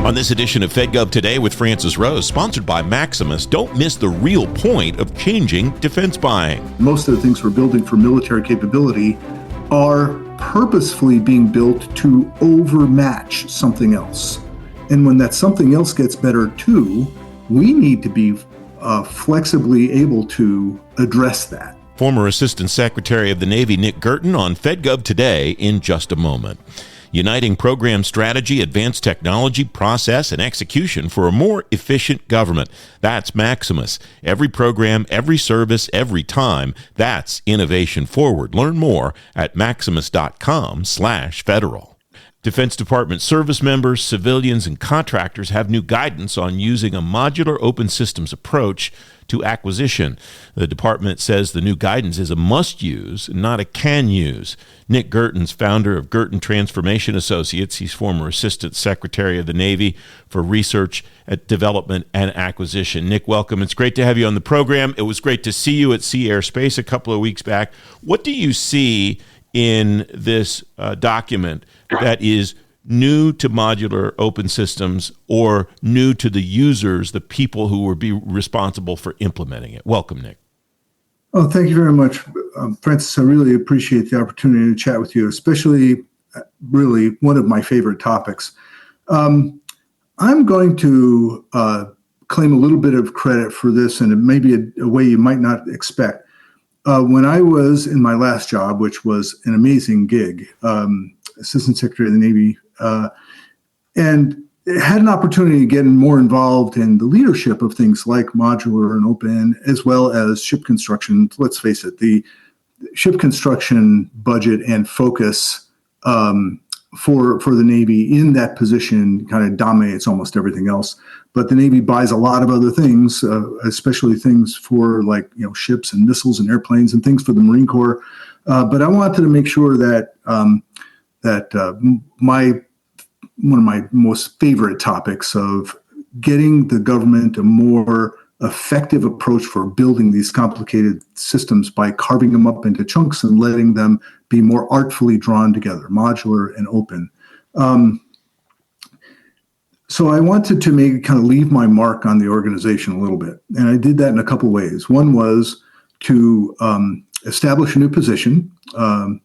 On this edition of FedGov Today with Francis Rose, sponsored by Maximus, don't miss the real point of changing defense buying. Most of the things we're building for military capability are purposefully being built to overmatch something else. And when that something else gets better too, we need to be flexibly able to address that. Former Assistant Secretary of the Navy Nick Girton on FedGov Today in just a moment. Uniting program strategy, advanced technology, process, and execution for a more efficient government. That's Maximus. Every program, every service, every time. That's innovation forward. Learn more at maximus.com/federal. Defense Department service members, civilians, and contractors have new guidance on using a modular open systems approach to acquisition. The department says the new guidance is a must-use, not a can-use. Nick Girton's founder of Girton Transformation Associates. He's former Assistant Secretary of the Navy for Research, Development, and Acquisition. Nick, welcome. It's great to have you on the program. It was great to see you at Sea Air Space a couple of weeks back. What do you see in this document that is new to modular open systems or new to the users, the people who will be responsible for implementing it? Welcome, Nick. Oh, thank you very much, Francis. I really appreciate the opportunity to chat with you, especially really one of my favorite topics. I'm going to claim a little bit of credit for this, and it may be a way you might not expect. When I was in my last job, which was an amazing gig, Assistant Secretary of the Navy, and had an opportunity to get more involved in the leadership of things like modular and open, as well as ship construction. Let's face it, the ship construction budget and focus for the Navy in that position kind of dominates almost everything else. But the Navy buys a lot of other things, especially things for ships and missiles and airplanes and things for the Marine Corps. But I wanted to make sure that one of my most favorite topics of getting the government a more effective approach for building these complicated systems by carving them up into chunks and letting them be more artfully drawn together, modular and open. So I wanted to leave my mark on the organization a little bit. And I did that in a couple ways. One was to establish a new position, the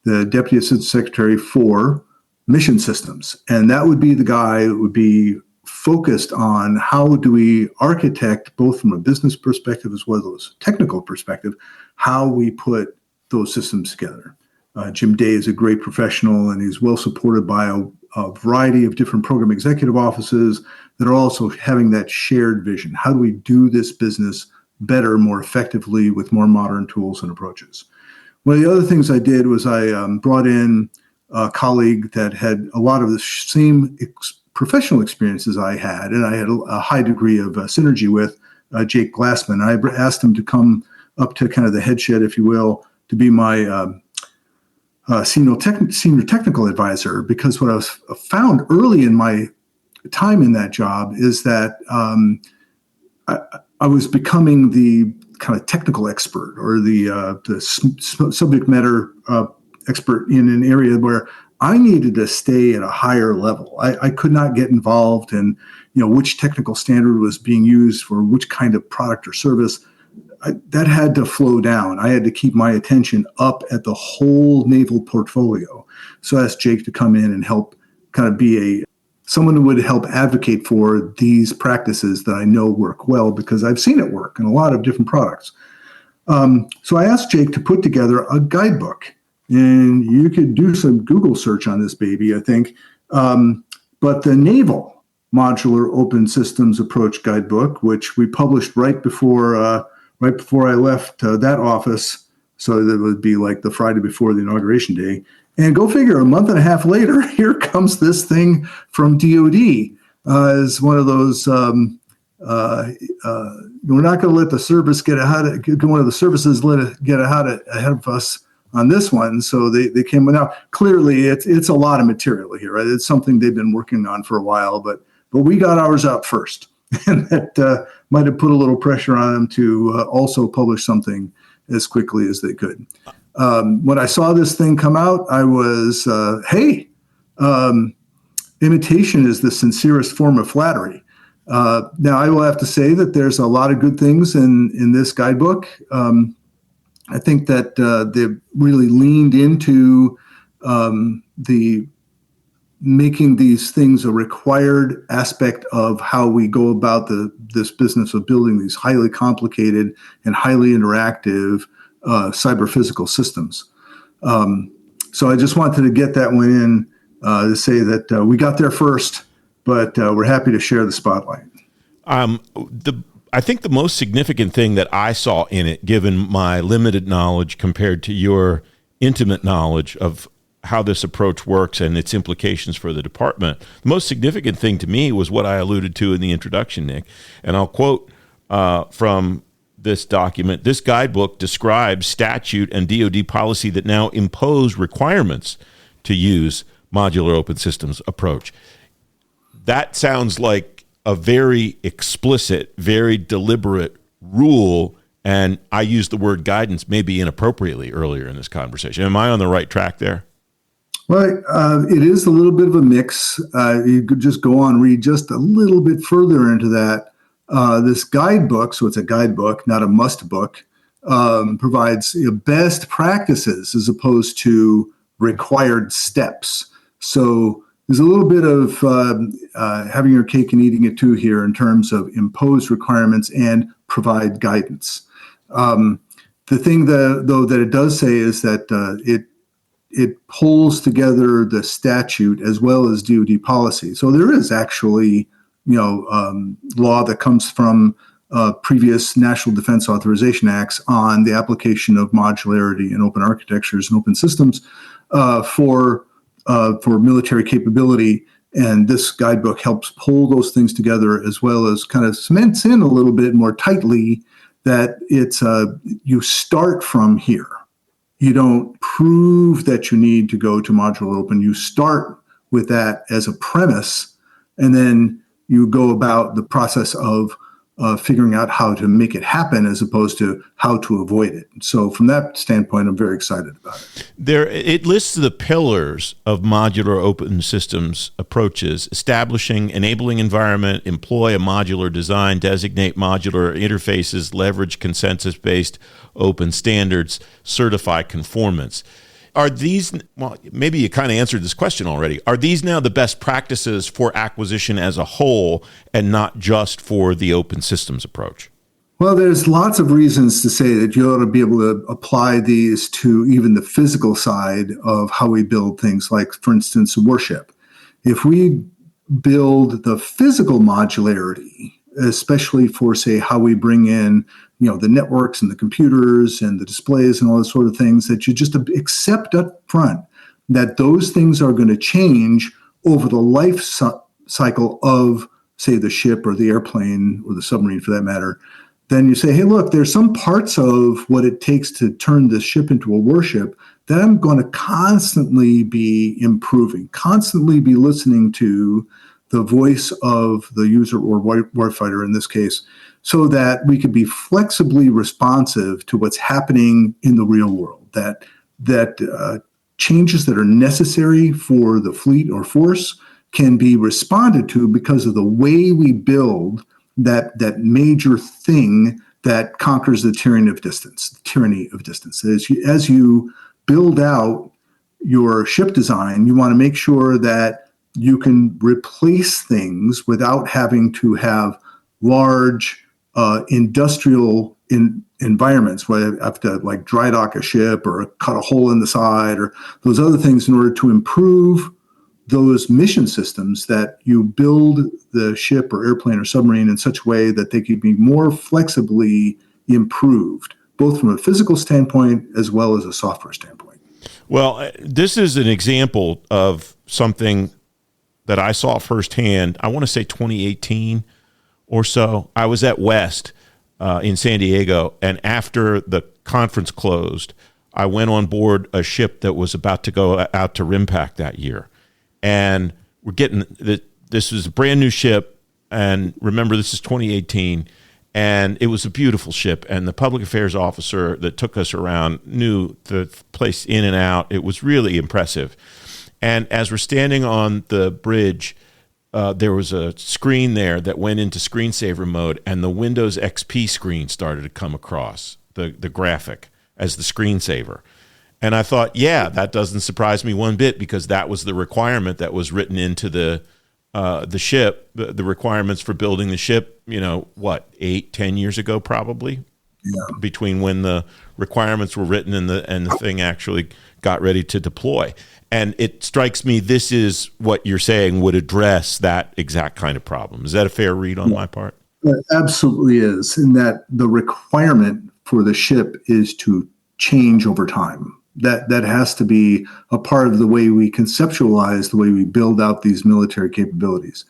Deputy Assistant Secretary for Mission Systems. And that would be the guy who would be focused on how do we architect, both from a business perspective as well as a technical perspective, how we put those systems together. Jim Day is a great professional, and he's well supported by a variety of different program executive offices that are also having that shared vision. How do we do this business better, more effectively, with more modern tools and approaches? One of the other things I did was I brought in a colleague that had a lot of the same professional experiences I had, and I had a high degree of synergy with Jake Glassman. I asked him to come up to kind of the headshed, if you will, to be my senior technical advisor, because what I found early in my time in that job is that I was becoming the kind of technical expert or the subject matter expert in an area where I needed to stay at a higher level. I could not get involved in which technical standard was being used for which kind of product or service. That had to flow down. I had to keep my attention up at the whole naval portfolio. So I asked Jake to come in and help kind of be someone who would help advocate for these practices that I know work well, because I've seen it work in a lot of different products. So I asked Jake to put together a guidebook, and you could do some Google search on this baby, I think. But the Naval Modular Open Systems Approach Guidebook, which we published right before I left that office, so that would be like the Friday before the inauguration day. And go figure, a month and a half later, here comes this thing from DOD as one of those. We're not going to let the service get ahead. One of the services get ahead of us on this one. So they came out. Clearly, it's a lot of material here. Right? It's something they've been working on for a while, but we got ours out first, and that might have put a little pressure on them to also publish something as quickly as they could. When I saw this thing come out, I was, imitation is the sincerest form of flattery. Now, I will have to say that there's a lot of good things in this guidebook. I think that they've really leaned into the making these things a required aspect of how we go about this business of building these highly complicated and highly interactive cyber physical systems. So I just wanted to get that one in to say that we got there first, but we're happy to share the spotlight. I think the most significant thing that I saw in it, given my limited knowledge compared to your intimate knowledge of how this approach works and its implications for the department, the most significant thing to me was what I alluded to in the introduction, Nick. And I'll quote from this document: "This guidebook describes statute and DoD policy that now impose requirements to use modular open systems approach." That sounds like a very explicit, very deliberate rule, and I used the word guidance maybe inappropriately earlier in this conversation. Am I on the right track there? Well, it is a little bit of a mix. You could just go on, read just a little bit further into that. This guidebook, so it's a guidebook, not a must book, provides best practices as opposed to required steps. So there's a little bit of having your cake and eating it too here in terms of impose requirements and provide guidance. The thing though that it does say is that it pulls together the statute as well as DoD policy. So there is actually, law that comes from previous National Defense Authorization Acts on the application of modularity and open architectures and open systems for military capability. And this guidebook helps pull those things together, as well as kind of cements in a little bit more tightly that it's you start from here. You don't prove that you need to go to modular open. You start with that as a premise, and then you go about the process of figuring out how to make it happen as opposed to how to avoid it. So from that standpoint, I'm very excited about it. It lists the pillars of modular open systems approaches: establishing enabling environment, employ a modular design, designate modular interfaces, leverage consensus-based open standards, certify conformance. Are these, well, maybe you kind of answered this question already, are these now the best practices for acquisition as a whole and not just for the open systems approach? Well, there's lots of reasons to say that you ought to be able to apply these to even the physical side of how we build things, like, for instance, worship. If we build the physical modularity, especially for, say, how we bring in the networks and the computers and the displays and all those sort of things, that you just accept up front that those things are going to change over the life cycle of, say, the ship or the airplane or the submarine for that matter. Then you say, hey, look, there's some parts of what it takes to turn this ship into a warship that I'm going to constantly be improving, constantly be listening to the voice of the user or warfighter in this case, so that we could be flexibly responsive to what's happening in the real world, that changes that are necessary for the fleet or force can be responded to because of the way we build that major thing that conquers the tyranny of distance. As you build out your ship design, you want to make sure that you can replace things without having to have large industrial environments where you have to, like, dry dock a ship or cut a hole in the side or those other things in order to improve those mission systems, that you build the ship or airplane or submarine in such a way that they could be more flexibly improved, both from a physical standpoint as well as a software standpoint. Well, this is an example of something that I saw firsthand. I want to say 2018 or so. I was at West in San Diego, and after the conference closed, I went on board a ship that was about to go out to RIMPAC that year. And we're getting this was a brand new ship, and remember, this is 2018, and it was a beautiful ship, and the public affairs officer that took us around knew the place in and out. It was really impressive. And as we're standing on the bridge, there was a screen there that went into screensaver mode, and the Windows XP screen started to come across the graphic as the screensaver. And I thought, yeah, that doesn't surprise me one bit, because that was the requirement that was written into the ship, the requirements for building the ship, 8-10 years ago, probably, between when the requirements were written and the thing actually got ready to deploy. And it strikes me this is what you're saying would address that exact kind of problem. Is that a fair read on my part? It absolutely is, in that the requirement for the ship is to change over time. That has to be a part of the way we conceptualize, the way we build out these military capabilities.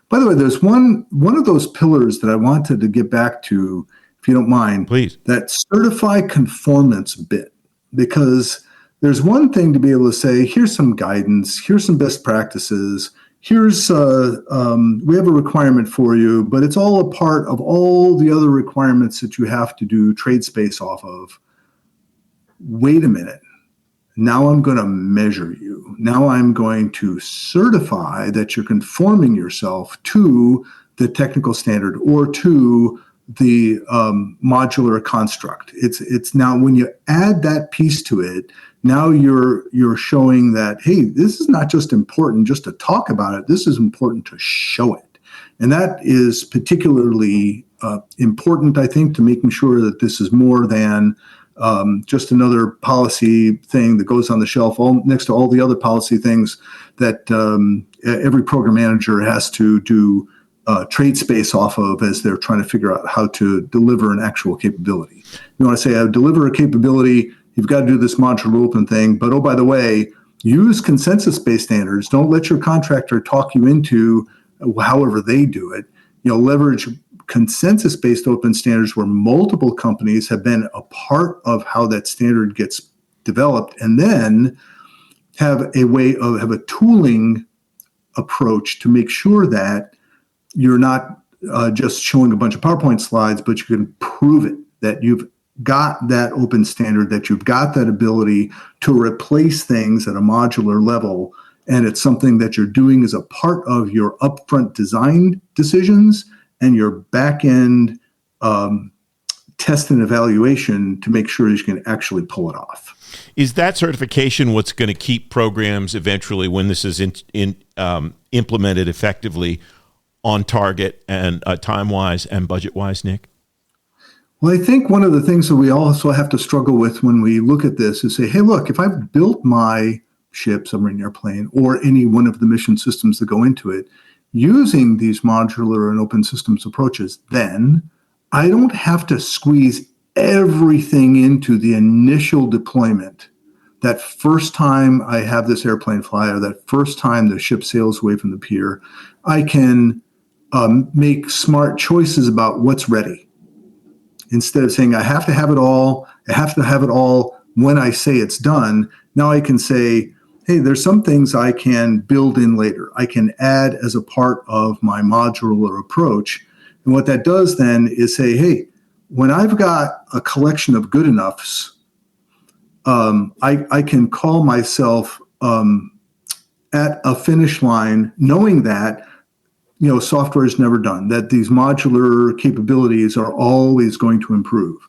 By the way, there's one of those pillars that I wanted to get back to, if you don't mind. Please. That certify conformance bit, because there's one thing to be able to say, here's some guidance, here's some best practices, here's we have a requirement for you, but it's all a part of all the other requirements that you have to do trade space off of. Wait a minute. Now I'm going to measure you. Now I'm going to certify that you're conforming yourself to the technical standard or to the modular construct. It's now, when you add that piece to it, now you're showing that, hey, this is not just important just to talk about it. This is important to show it. And that is particularly important, I think, to making sure that this is more than just another policy thing that goes on the shelf next to all the other policy things that every program manager has to do trade space off of as they're trying to figure out how to deliver an actual capability. You want to say, I deliver a capability, you've got to do this modular open thing, but oh, by the way, use consensus-based standards. Don't let your contractor talk you into however they do it. Leverage consensus-based open standards where multiple companies have been a part of how that standard gets developed, and then have a tooling approach to make sure that you're not just showing a bunch of PowerPoint slides, but you can prove it, that you've got that open standard, that you've got that ability to replace things at a modular level, and it's something that you're doing as a part of your upfront design decisions and your back-end test and evaluation to make sure you can actually pull it off. Is that certification what's going to keep programs eventually, when this is implemented effectively, on target and time-wise and budget-wise, Nick? Well, I think one of the things that we also have to struggle with when we look at this is say, hey, look, if I've built my ship, submarine, airplane, or any one of the mission systems that go into it, using these modular and open systems approaches, then I don't have to squeeze everything into the initial deployment. That first time I have this airplane fly, or that first time the ship sails away from the pier, I can make smart choices about what's ready. Instead of saying, I have to have it all when I say it's done, now I can say, hey, there's some things I can build in later. I can add as a part of my modular approach. And what that does then is say, hey, when I've got a collection of good enoughs, I can call myself at a finish line, knowing that software is never done, that these modular capabilities are always going to improve.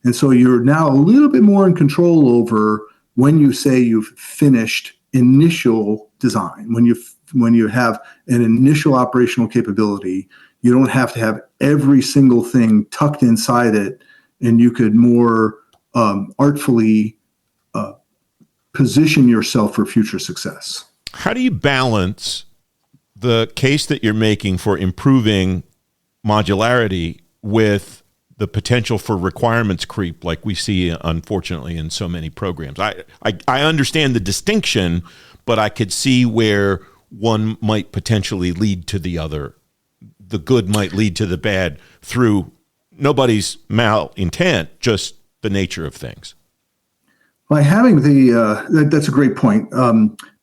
And so you're now a little bit more in control over when you say you've finished initial design. When you have an initial operational capability, you don't have to have every single thing tucked inside it, and you could more artfully position yourself for future success. How do you balance the case that you're making for improving modularity with the potential for requirements creep, like we see, unfortunately, in so many programs? I understand the distinction, but I could see where one might potentially lead to the other. The good might lead to the bad through nobody's malintent, just the nature of things. By having that's a great point.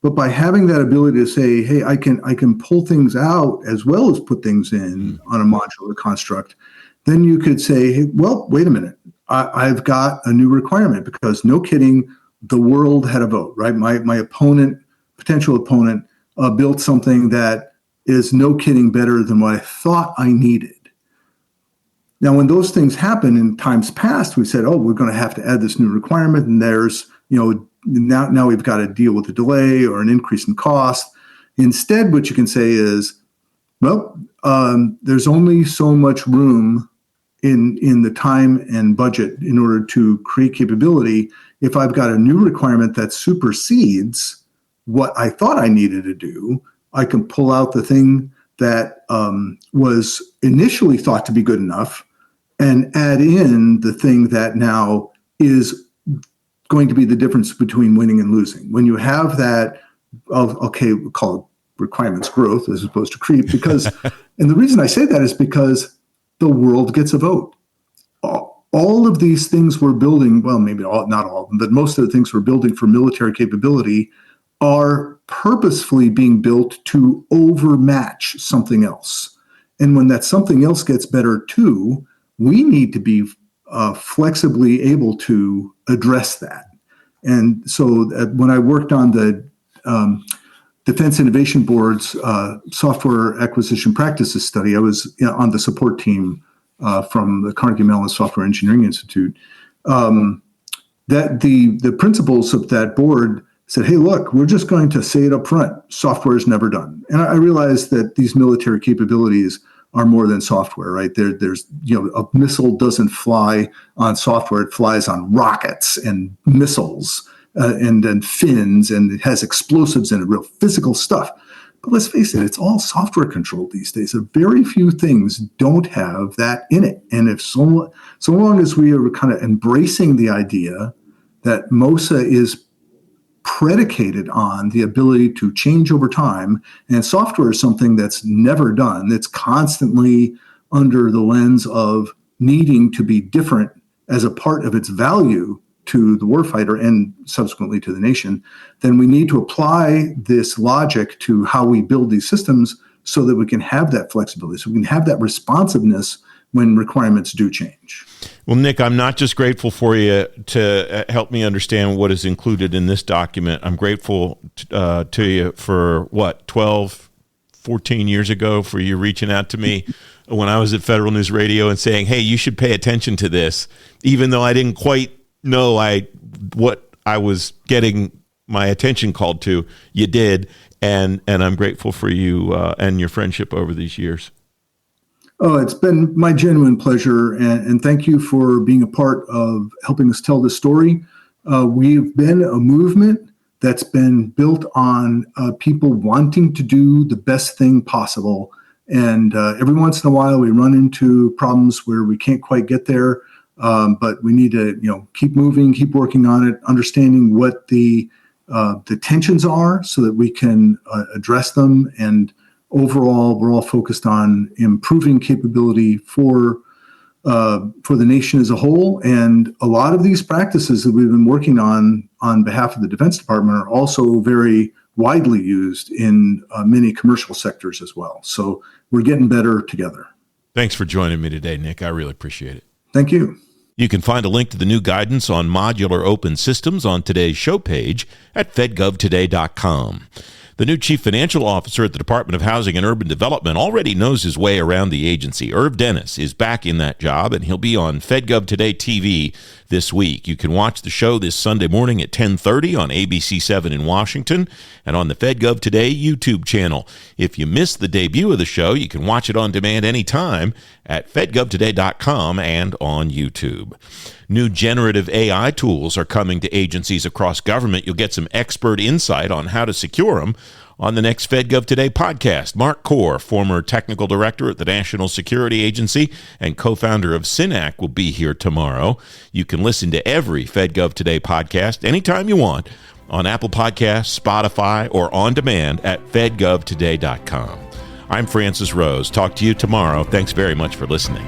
But by having that ability to say, hey, I can pull things out as well as put things in on a modular construct, then you could say, hey, well, wait a minute. I've got a new requirement, because no kidding, the world had a vote, right? My opponent potential opponent built something that is no kidding better than what I thought I needed. Now, when those things happen in times past, we said, oh, we're going to have to add this new requirement, and there's, now we've got to deal with a delay or an increase in cost. Instead, what you can say is, well, there's only so much room in the time and budget in order to create capability. If I've got a new requirement that supersedes what I thought I needed to do, I can pull out the thing that was initially thought to be good enough and add in the thing that now is going to be the difference between winning and losing. When you have that, okay, we'll call it requirements growth as opposed to creep, because, and the reason I say that is because the world gets a vote. All of these things we're building, well, maybe not all of them, but most of the things we're building for military capability are purposefully being built to overmatch something else. And when that something else gets better too, we need to be flexibly able to address that. And so when I worked on the Defense Innovation Board's software acquisition practices study, I was on the support team from the Carnegie Mellon Software Engineering Institute. That the principals of that board said, hey, look, we're just going to say it up front. Software is never done. And I realized that these military capabilities are more than software, right? There's a missile doesn't fly on software. It flies on rockets and missiles and fins, and it has explosives in it, real physical stuff. But let's face it, it's all software controlled these days. Very few things don't have that in it. And if so long as we are kind of embracing the idea that MOSA is predicated on the ability to change over time, and software is something that's never done, that's constantly under the lens of needing to be different as a part of its value to the warfighter and subsequently to the nation, then we need to apply this logic to how we build these systems so that we can have that flexibility, so we can have that responsiveness when requirements do change. Well, Nick, I'm not just grateful for you to help me understand what is included in this document. I'm grateful to you for 12, 14 years ago for you reaching out to me when I was at Federal News Radio and saying, hey, you should pay attention to this, even though I didn't quite know what I was getting my attention called to. You did, and I'm grateful for you and your friendship over these years. Oh, it's been my genuine pleasure, and thank you for being a part of helping us tell this story. We've been a movement that's been built on people wanting to do the best thing possible. And every once in a while, we run into problems where we can't quite get there, but we need to keep moving, keep working on it, understanding what the tensions are so that we can address them. And overall, we're all focused on improving capability for the nation as a whole. And a lot of these practices that we've been working on behalf of the Defense Department are also very widely used in many commercial sectors as well. So we're getting better together. Thanks for joining me today, Nick. I really appreciate it. Thank you. You can find a link to the new guidance on modular open systems on today's show page at fedgovtoday.com. The new chief financial officer at the Department of Housing and Urban Development already knows his way around the agency. Irv Dennis is back in that job, and he'll be on FedGov Today TV this week. You can watch the show this Sunday morning at 10:30 on ABC7 in Washington and on the FedGov Today YouTube channel. If you missed the debut of the show, you can watch it on demand anytime at fedgovtoday.com and on YouTube. New generative AI tools are coming to agencies across government. You'll get some expert insight on how to secure them on the next FedGov Today podcast. Mark Core, former technical director at the National Security Agency and co-founder of SYNAC, will be here tomorrow. You can listen to every FedGov Today podcast anytime you want on Apple Podcasts, Spotify, or on demand at fedgovtoday.com. I'm Francis Rose. Talk to you tomorrow. Thanks very much for listening.